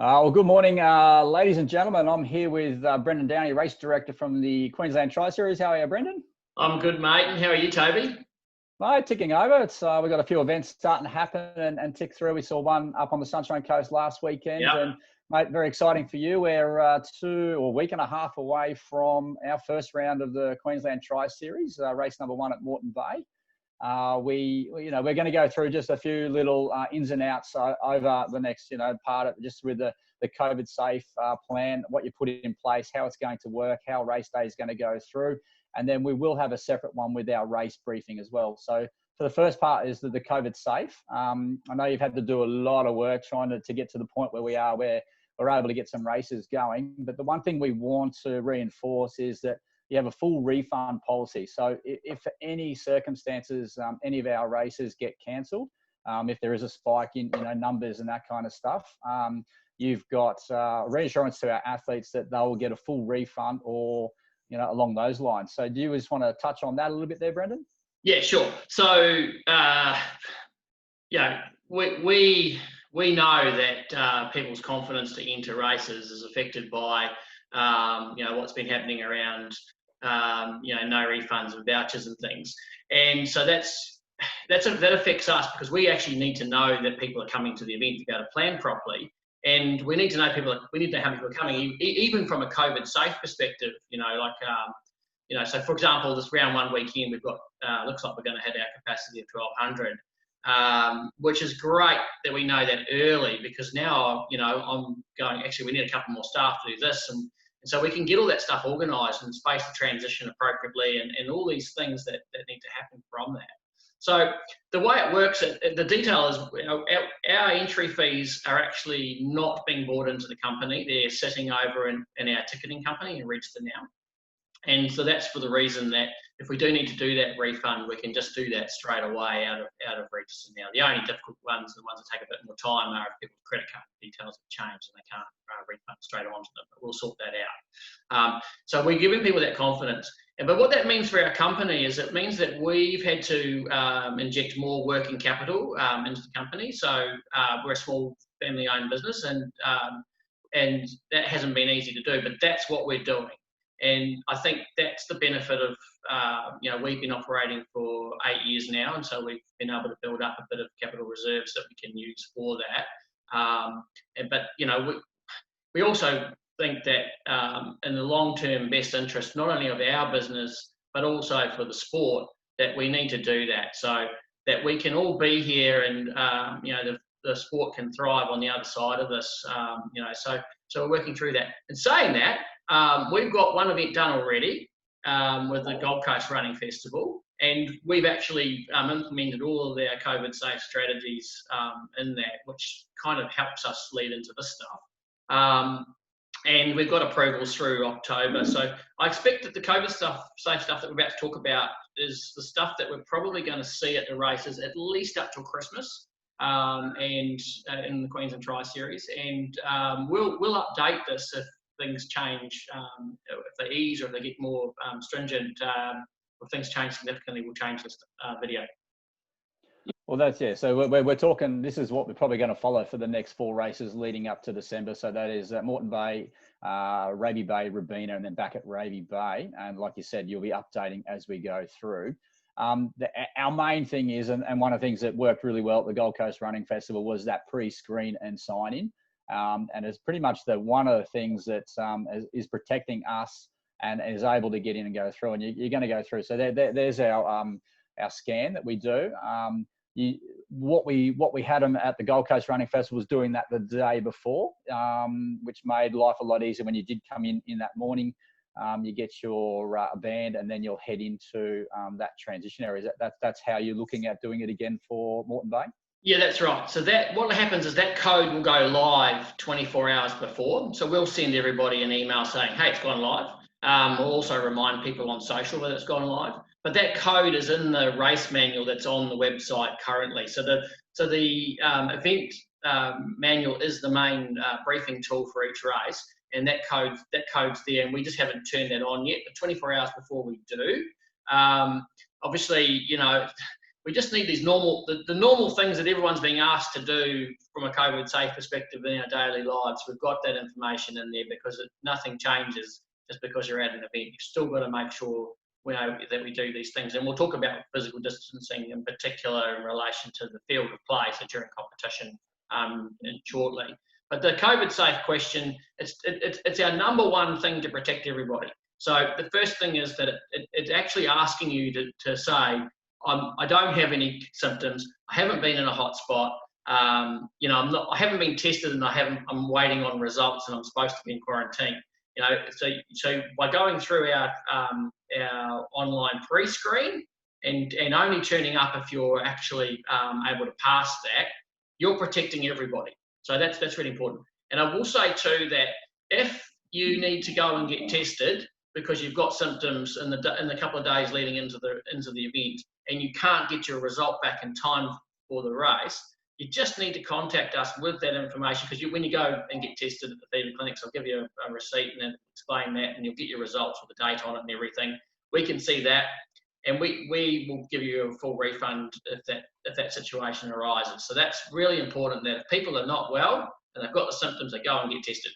Well, good morning, ladies and gentlemen. I'm here with Brendan Downey, race director from the Queensland Triathlon Series. How are you, Brendan? I'm good, mate. And how are you, Toby? Mate, ticking over. We've got a few events starting to happen and tick through. We saw one up on the Sunshine Coast last weekend. Yep. And, mate, very exciting for you. We're a week and a half away from our first round of the Queensland Triathlon Series, race number 1 at Moreton Bay. We're going to go through just a few little ins and outs over the next, part of just with the COVID safe plan, what you put in place, how it's going to work, how race day is going to go through. And then we will have a separate one with our race briefing as well. So for the first part is the COVID safe. I know you've had to do a lot of work trying to get to the point where we are, where we're able to get some races going. But the one thing we want to reinforce is that you have a full refund policy. So if for any circumstances, any of our races get cancelled, if there is a spike in numbers and that kind of stuff, you've got reassurance to our athletes that they will get a full refund or, along those lines. So do you just want to touch on that a little bit there, Brendan? Yeah, sure. So, we know that people's confidence to enter races is affected by, what's been happening around, no refunds and vouchers and things. And so that affects us because we actually need to know that people are coming to the event to be able to plan properly. And we need to know how people are coming, even from a COVID safe perspective, so for example, this round 1 weekend, we've got, looks like we're going to hit our capacity of 1,200, which is great that we know that early because now, I'm going, actually, we need a couple more staff to do this. And so we can get all that stuff organised and space the transition appropriately and all these things that need to happen from that. So the way it works, the detail is our entry fees are actually not being brought into the company. They're sitting over in our ticketing company in Register now. And so that's for the reason that if we do need to do that refund, we can just do that straight away out of Register now. The only difficult ones, the ones that take a bit more time, are if people's credit card details have changed and they can't refund straight onto them. But we'll sort that out. So we're giving people that confidence. But what that means for our company is it means that we've had to inject more working capital into the company. So we're a small family-owned business, and that hasn't been easy to do. But that's what we're doing. And I think that's the benefit of, we've been operating for 8 years now, and so we've been able to build up a bit of capital reserves that we can use for that. But we also think that in the long-term best interest, not only of our business, but also for the sport, that we need to do that so that we can all be here and, the sport can thrive on the other side of this, so we're working through that. And saying that, we've got one event done already with the Gold Coast Running Festival, and we've actually implemented all of our COVID safe strategies in that, which kind of helps us lead into this stuff. And we've got approvals through October. So I expect that the COVID safe stuff that we're about to talk about is the stuff that we're probably going to see at the races at least up till Christmas. And in the Queensland Tri Series, and we'll update this if things change, if they ease or if they get more stringent, or if things change significantly, we'll change this video. Well, that's, yeah. So we're talking, this is what we're probably going to follow for the next 4 races leading up to December. So that is Moreton Bay, Raby Bay, Robina, and then back at Raby Bay. And like you said, you'll be updating as we go through. Our main thing is, and one of the things that worked really well at the Gold Coast Running Festival was that pre-screen and sign-in. And it's pretty much one of the things that is protecting us and is able to get in and go through. And you're going to go through. So there's our scan that we do. What we had them at the Gold Coast Running Festival was doing that the day before, which made life a lot easier when you did come in that morning. You get your band and then you'll head into that transition area. That's how you're looking at doing it again for Moreton Bay? Yeah, that's right. So what happens is that code will go live 24 hours before. So we'll send everybody an email saying, hey, it's gone live. We'll also remind people on social that it's gone live. But that code is in the race manual that's on the website currently. So the event manual is the main briefing tool for each race. And that code's there, and we just haven't turned that on yet. But 24 hours before we do, obviously, we just need these the normal things that everyone's being asked to do from a COVID safe perspective in our daily lives. We've got that information in there because nothing changes just because you're at an event. You've still got to make sure we know that we do these things. And we'll talk about physical distancing in particular in relation to the field of play, so during competition shortly. But the COVID safe question, it's our number one thing to protect everybody. So the first thing is that it's actually asking you to say, I don't have any symptoms. I haven't been in a hot spot. You know, I haven't been tested, and I'm waiting on results, and I'm supposed to be in quarantine. You know, so by going through our online pre-screen and only turning up if you're actually able to pass that, you're protecting everybody. So that's really important. And I will say too that if you need to go and get tested because you've got symptoms in the couple of days leading into the event, and you can't get your result back in time for the race, you just need to contact us with that information, because when you go and get tested at the feeder clinics, I'll give you a receipt and then explain that, and you'll get your results with the date on it and everything. We can see that, and we will give you a full refund if that situation arises. So that's really important, that if people are not well and they've got the symptoms, they go and get tested.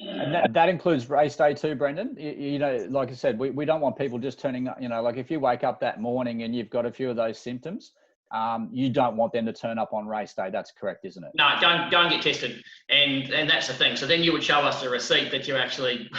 And that includes race day too, Brendan. You know, like I said, we don't want people just turning up. You know, like if you wake up that morning and you've got a few of those symptoms, you don't want them to turn up on race day. That's correct, isn't it? No, go and get tested, and that's the thing. So then you would show us a receipt that you actually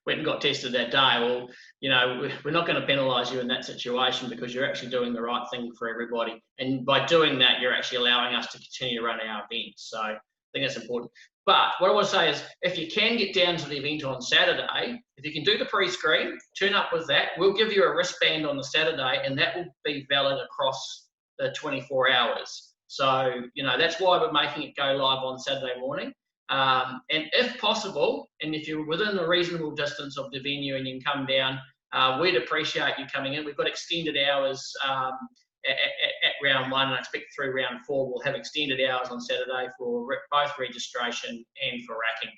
went and got tested that day. Well, you know, we're not going to penalise you in that situation, because you're actually doing the right thing for everybody, and by doing that, you're actually allowing us to continue to run our events. So I think that's important. But what I want to say is, if you can get down to the event on Saturday, if you can do the pre-screen, turn up with that, we'll give you a wristband on the Saturday, and that will be valid across the 24 hours. So, you know, that's why we're making it go live on Saturday morning. And if possible, and if you're within a reasonable distance of the venue and you can come down, we'd appreciate you coming in. We've got extended hours at round one, and I expect through round four we'll have extended hours on Saturday for both registration and for racking.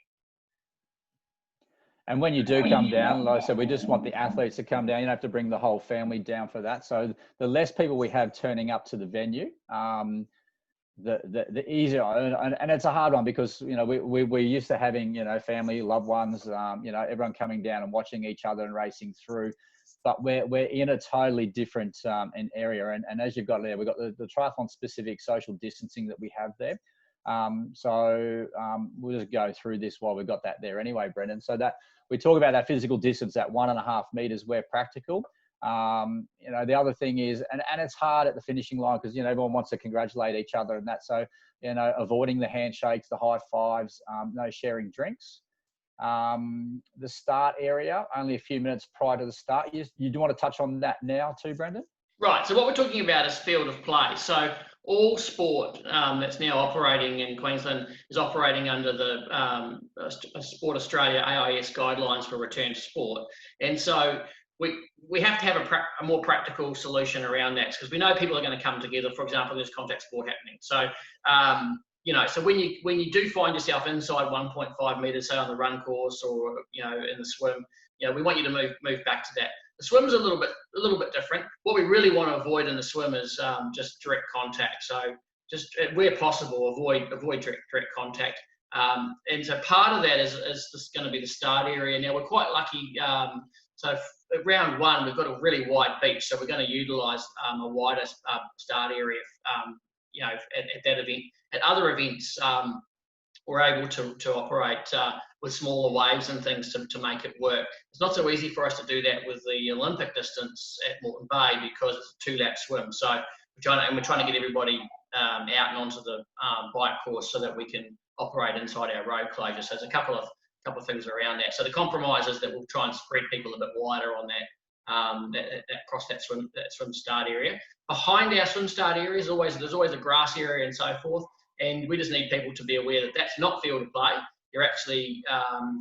And when you do come down, like I said, we just want the athletes to come down. You don't have to bring the whole family down for that. So the less people we have turning up to the venue, the easier. And it's a hard one, because, you know, we're used to having, you know, family, loved ones, you know, everyone coming down and watching each other and racing through. But we're in a totally different area. And as you've got there, we've got the triathlon specific social distancing that we have there. So we'll just go through this while we've got that there anyway, Brendan. So that we talk about that physical distance, that 1.5 meters where practical. You know, the other thing is, and it's hard at the finishing line, because, you know, everyone wants to congratulate each other and that. So, you know, avoiding the handshakes, the high fives, no sharing drinks. The start area, only a few minutes prior to the start. You do want to touch on that now too, Brendan? Right. So what we're talking about is field of play. So all sport that's now operating in Queensland is operating under the Sport Australia AIS guidelines for return to sport. And so we have to have a more practical solution around that, because we know people are going to come together. For example, there's contact sport happening. So, you know, so when you do find yourself inside 1.5 meters, say on the run course or, you know, in the swim, you know, we want you to move back to that. The swim's a little bit different. What we really want to avoid in the swim is just direct contact. So just where possible, avoid direct contact. And so part of that is going to be the start area. Now we're quite lucky. So at round one, we've got a really wide beach, so we're going to utilise a wider start area. You know, at that event. At other events, we're able to operate with smaller waves and things to make it work. It's not so easy for us to do that with the Olympic distance at Moreton Bay, because it's a 2-lap swim. So we're trying to get everybody out and onto the bike course so that we can operate inside our road closure. So there's a couple of things around that. So the compromise is that we'll try and spread people a bit wider on that. Across that swim start area. Behind our swim start area there's always a grass area and so forth, and we just need people to be aware that that's not field of play. You're actually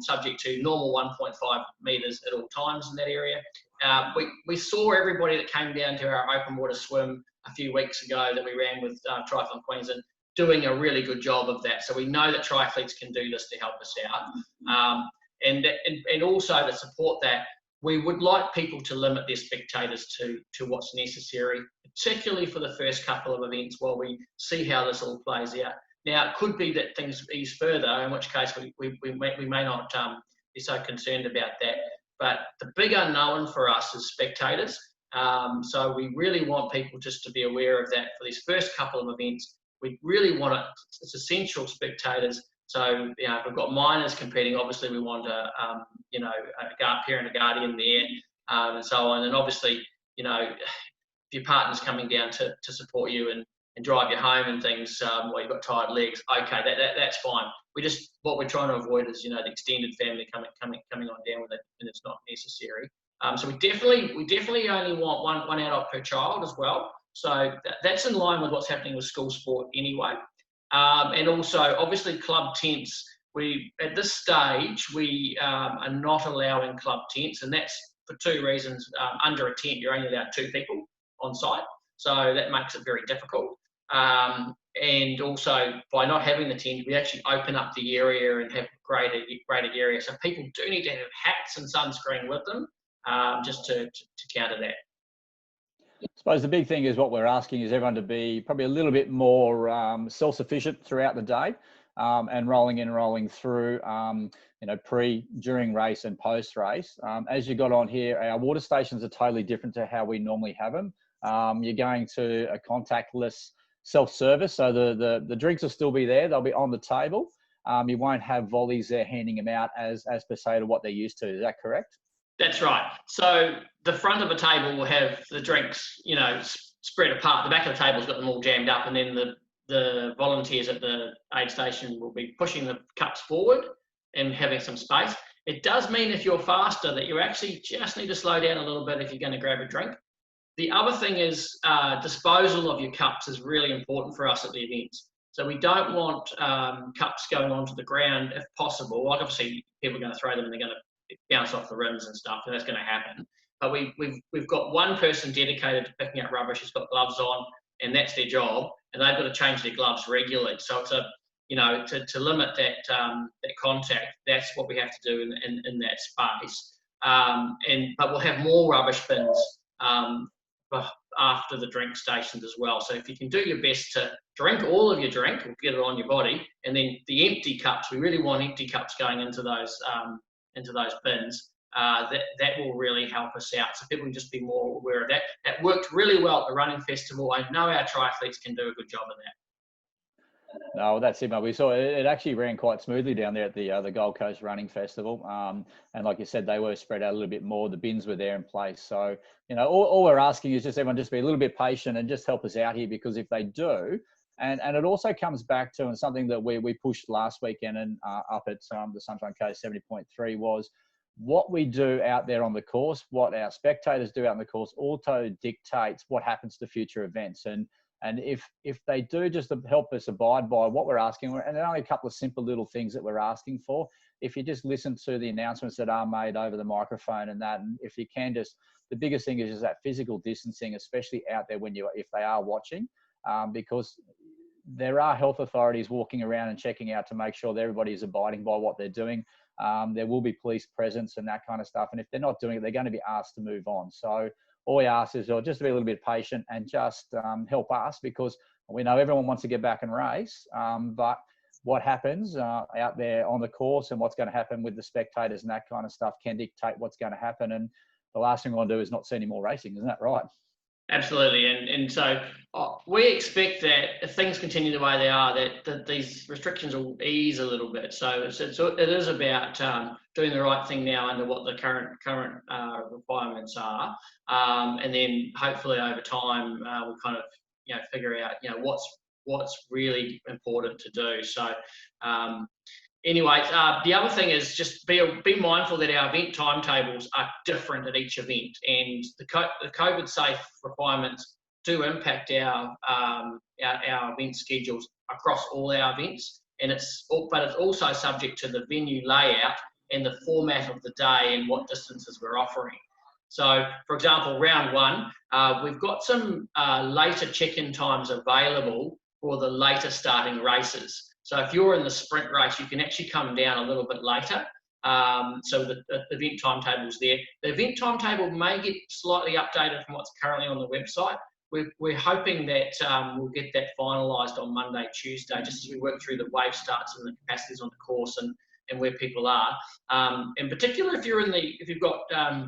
subject to normal 1.5 meters at all times in that area. We saw everybody that came down to our open water swim a few weeks ago that we ran with Triathlon Queensland doing a really good job of that. So we know that triathletes can do this to help us out, and also to support that. we would like people to limit their spectators to what's necessary, particularly for the first couple of events while we see how this all plays out. Now, it could be that things ease further, in which case we may not be so concerned about that. But the big unknown for us is spectators. So we really want people just to be aware of that for these first couple of events. We really want it, it's essential spectators. So, you know, if we've got minors competing, obviously we want a parent, a guardian there, and so on. And obviously, you know, if your partner's coming down to support you and drive you home and things while you've got tired legs, okay, that's fine. What we're trying to avoid is, you know, the extended family coming on down with it, and it's not necessary. So we definitely only want one adult per child as well. So that's in line with what's happening with school sport anyway. And also, obviously, club tents. At this stage, we are not allowing club tents, and that's for two reasons. Under a tent, you're only allowed 2 people on site, so that makes it very difficult. And also, by not having the tent, we actually open up the area and have greater area. So people do need to have hats and sunscreen with them, just to counter that. I suppose the big thing is what we're asking is everyone to be probably a little bit more self-sufficient throughout the day, and rolling in, rolling through, you know, during race and post race. As you got on here, our water stations are totally different to how we normally have them. You're going to a contactless self-service, so the drinks will still be there. They'll be on the table. You won't have volleys there handing them out as per se to what they're used to. Is that correct? That's right. So the front of the table will have the drinks, you know, spread apart. The back of the table's got them all jammed up, and then the volunteers at the aid station will be pushing the cups forward and having some space. It does mean if you're faster that you actually just need to slow down a little bit if you're going to grab a drink. The other thing is disposal of your cups is really important for us at the events. So we don't want cups going onto the ground if possible. Like, obviously, people are going to throw them and they're going to bounce off the rims and stuff, and that's going to happen. But we've got one person dedicated to picking up rubbish. He's got gloves on, and that's their job, and they've got to change their gloves regularly. So it's to limit that contact, that's what we have to do in that space. But we'll have more rubbish bins after the drink stations as well. So if you can do your best to drink all of your drink, or get it on your body, and then the empty cups, we really want empty cups going into those bins. That will really help us out. So people can just be more aware of that. That worked really well at the running festival. I know our triathletes can do a good job of that. No, that's it, mate. We saw it actually ran quite smoothly down there at the Gold Coast Running Festival. And like you said, they were spread out a little bit more. The bins were there in place. So, you know, all we're asking is just everyone just be a little bit patient and just help us out here, because if they do, and it also comes back to, and something that we pushed last weekend and up at the Sunshine Coast 70.3 was what we do out there on the course, what our spectators do out on the course also dictates what happens to future events. And if they do just help us abide by what we're asking, and there are only a couple of simple little things that we're asking for, if you just listen to the announcements that are made over the microphone and that, and if you can just, the biggest thing is just that physical distancing, especially out there if they are watching, because there are health authorities walking around and checking out to make sure that everybody is abiding by what they're doing. There will be police presence and that kind of stuff. And if they're not doing it, they're going to be asked to move on. So all we ask is just to be a little bit patient and just help us, because we know everyone wants to get back and race. But what happens out there on the course and what's going to happen with the spectators and that kind of stuff can dictate what's going to happen. And the last thing we want to do is not see any more racing. Isn't that right? Absolutely, and so we expect that if things continue the way they are, that these restrictions will ease a little bit. So it is about doing the right thing now under what the current requirements are, and then hopefully over time we'll kind of figure out what's really important to do. So. Anyway, the other thing is just be mindful that our event timetables are different at each event, and the COVID safe requirements do impact our event schedules across all our events, but it's also subject to the venue layout and the format of the day and what distances we're offering. So, for example, round one, we've got some later check-in times available for the later starting races. So if you're in the sprint race, you can actually come down a little bit later. So the event timetable is there. The event timetable may get slightly updated from what's currently on the website. We're hoping that we'll get that finalised on Monday, Tuesday, just as we work through the wave starts and the capacities on the course and where people are. In particular, if you've got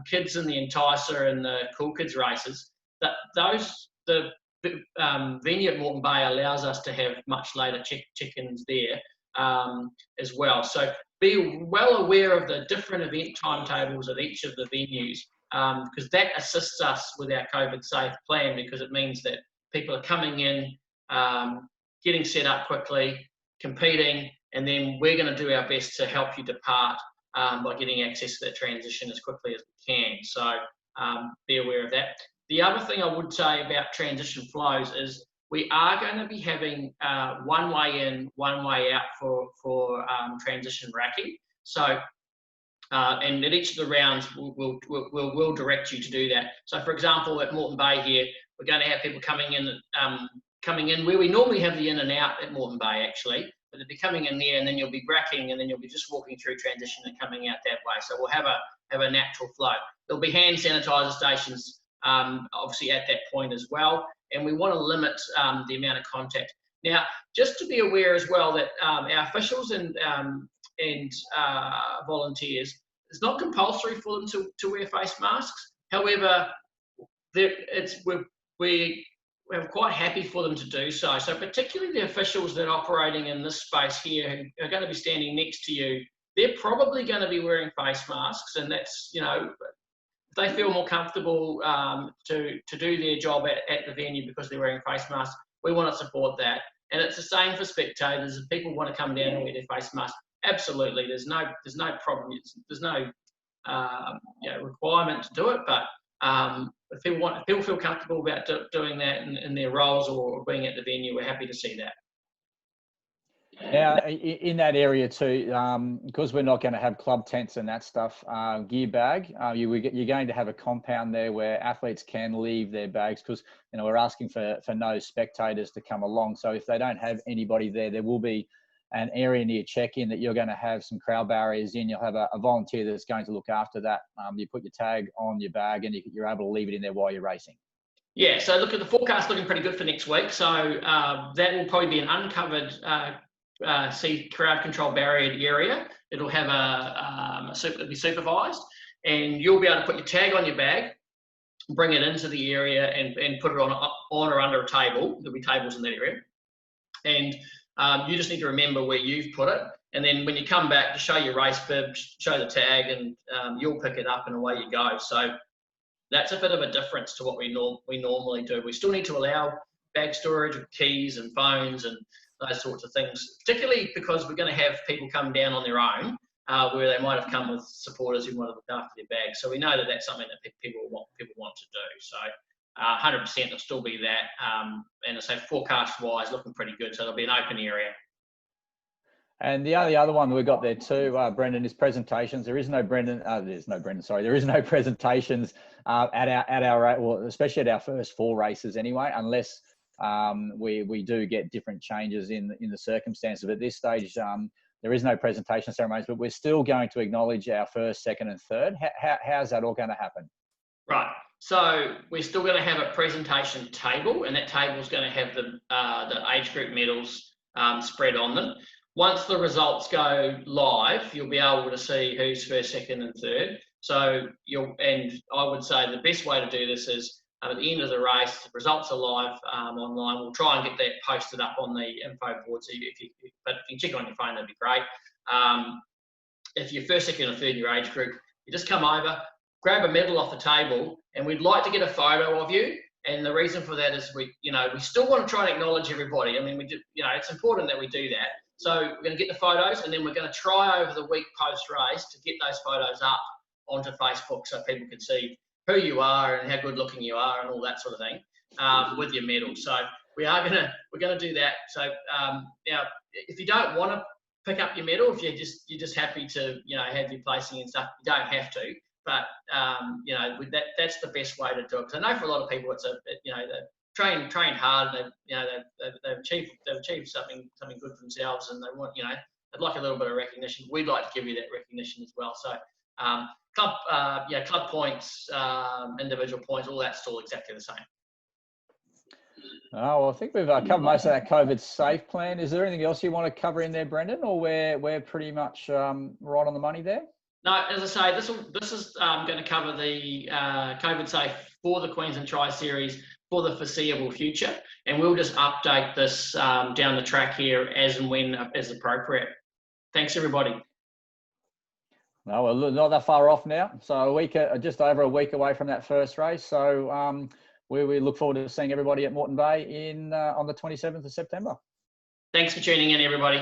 kids in the Enticer and the Cool Kids races, the venue at Moreton Bay allows us to have much later check-ins there as well. So be well aware of the different event timetables at each of the venues, because that assists us with our COVID safe plan, because it means that people are coming in, getting set up quickly, competing, and then we're going to do our best to help you depart by getting access to that transition as quickly as we can. So be aware of that. The other thing I would say about transition flows is we are going to be having one way in, one way out for transition racking. So, and at each of the rounds, we'll direct you to do that. So, for example, at Moreton Bay here, we're going to have people coming in where we normally have the in and out at Moreton Bay, actually. But they'll be coming in there, and then you'll be racking, and then you'll be just walking through transition and coming out that way. So we'll have a natural flow. There'll be hand sanitizer stations, obviously at that point as well, and we want to limit the amount of contact. Now, just to be aware as well that our officials and volunteers, it's not compulsory for them to wear face masks. However, we're quite happy for them to do so. So particularly the officials that are operating in this space here, who are going to be standing next to you, they're probably going to be wearing face masks, and that's, you know, if they feel more comfortable to do their job at the venue because they're wearing face masks, we want to support that. And it's the same for spectators. If people want to come down and wear their face mask, absolutely, there's no problem. There's no requirement to do it, but if people feel comfortable about doing that in their roles or being at the venue, we're happy to see that. Now, in that area too, because we're not going to have club tents and that stuff, gear bag, you're going to have a compound there where athletes can leave their bags, because, you know, we're asking for no spectators to come along. So if they don't have anybody there will be an area near check-in that you're going to have some crowd barriers in. You'll have a volunteer that's going to look after that. You put your tag on your bag, and you're able to leave it in there while you're racing. Yeah, so look at the forecast looking pretty good for next week. So that will probably be an uncovered crowd control barrier area. It'll have it'll be supervised, and you'll be able to put your tag on your bag, bring it into the area, and put it on or under a table. There'll be tables in that area, and you just need to remember where you've put it, and then when you come back, to show your race bib, show the tag, and you'll pick it up and away you go. So that's a bit of a difference to what we normally do. We still need to allow bag storage of keys and phones and those sorts of things, particularly because we're going to have people come down on their own, where they might have come with supporters who might have looked after their bags. So we know that that's something that people want to do. So 100% there'll still be that. And I say forecast-wise, looking pretty good. So there'll be an open area. And the other one we've got there too, Brendan, is presentations. There is no presentations at our well, especially at our first 4 races anyway, unless we do get different changes in the circumstances. But at this stage, there is no presentation ceremonies, but we're still going to acknowledge our first, second, and third. How's that all going to happen? Right. So we're still going to have a presentation table, and that table is going to have the age group medals spread on them. Once the results go live, you'll be able to see who's first, second, and third. So and I would say the best way to do this is at the end of the race, the results are live online. We'll try and get that posted up on the info board. So but if you check on your phone, that'd be great. If you're first, second, or third in your age group, you just come over, grab a medal off the table, and we'd like to get a photo of you. And the reason for that is we still want to try and acknowledge everybody. I mean, it's important that we do that. So we're going to get the photos, and then we're going to try over the week post-race to get those photos up onto Facebook so people can see who you are and how good looking you are and all that sort of thing with your medal. So we're going to do that. So now, if you don't want to pick up your medal, if you're just happy to have your placing and stuff, you don't have to. But that's the best way to do it. Because I know for a lot of people, it's they've trained hard, and they've achieved something good for themselves, and they want they'd like a little bit of recognition. We'd like to give you that recognition as well. So club points, individual points, all that's still exactly the same. Oh, well, I think we've covered most of that COVID safe plan. Is there anything else you want to cover in there, Brendan, or we're pretty much right on the money there? No, as I say, this is going to cover the COVID safe for the Queensland Tri Series for the foreseeable future, and we'll just update this down the track here as and when as appropriate. Thanks, everybody. No, we're not that far off now. So just over a week away from that first race. So we look forward to seeing everybody at Moreton Bay on the 27th of September. Thanks for tuning in, everybody.